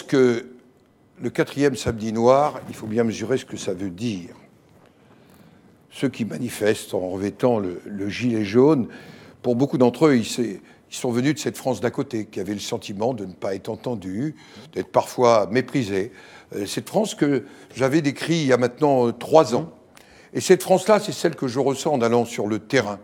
que le 4e samedi noir, il faut bien mesurer ce que ça veut dire. Ceux qui manifestent en revêtant le gilet jaune, pour beaucoup d'entre eux, ils sont venus de cette France d'à côté, qui avait le sentiment de ne pas être entendus, d'être parfois méprisés. Cette France que j'avais décrite il y a maintenant 3 ans. Et cette France-là, c'est celle que je ressens en allant sur le terrain.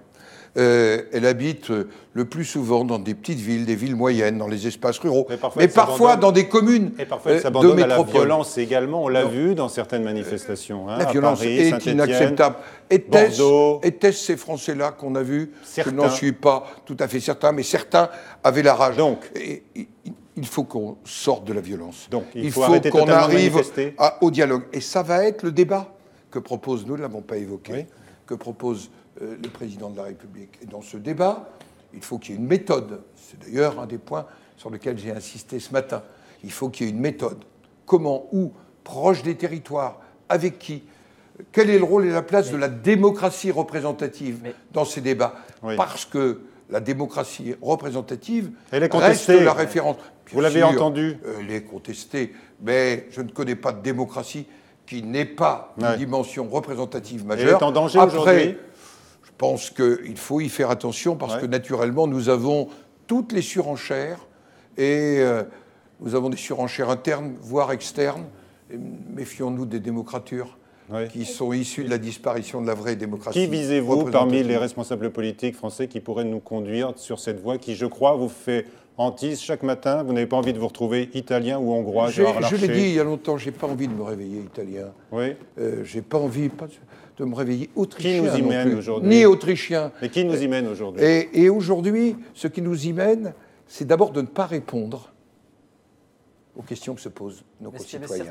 Elle habite le plus souvent dans des petites villes, des villes moyennes, dans les espaces ruraux, mais parfois dans des communes et parfois elle s'abandonne de à la métropole. Violence également, on l'a vu dans certaines manifestations. La violence Paris, est inacceptable. Était-ce ces Français-là qu'on a vus? Je n'en suis pas tout à fait certain, mais certains avaient la rage. Donc, il faut qu'on sorte de la violence. Donc, il faut qu'on arrive au dialogue. Et ça va être le débat que propose, nous ne l'avons pas évoqué, que propose le président de la République. Et dans ce débat, il faut qu'il y ait une méthode. C'est d'ailleurs un des points sur lesquels j'ai insisté ce matin. Il faut qu'il y ait une méthode. Comment, où, proche des territoires, avec qui? Quel est le rôle et la place de la démocratie représentative dans ces débats? Parce que la démocratie représentative reste la référence. Vous l'avez entendu. Elle est contestée, mais je ne connais pas de démocratie qui n'ait pas une dimension représentative majeure. Elle est en danger aujourd'hui. Je pense qu'il faut y faire attention parce que naturellement, nous avons toutes les surenchères et nous avons des surenchères internes, voire externes. Méfions-nous des démocratures qui sont issues de la disparition de la vraie démocratie. Qui visez-vous parmi les responsables politiques français qui pourraient nous conduire sur cette voie qui, je crois, vous fait hantise chaque matin? Vous n'avez pas envie de vous retrouver italien ou hongrois? Je l'ai dit il y a longtemps, je n'ai pas envie de me réveiller italien. Je n'ai pas envie de me réveiller autrichien. Qui nous y mène aujourd'hui? Ni autrichien. Mais qui nous y mène aujourd'hui? Et aujourd'hui, ce qui nous y mène, c'est d'abord de ne pas répondre aux questions que se posent nos concitoyens.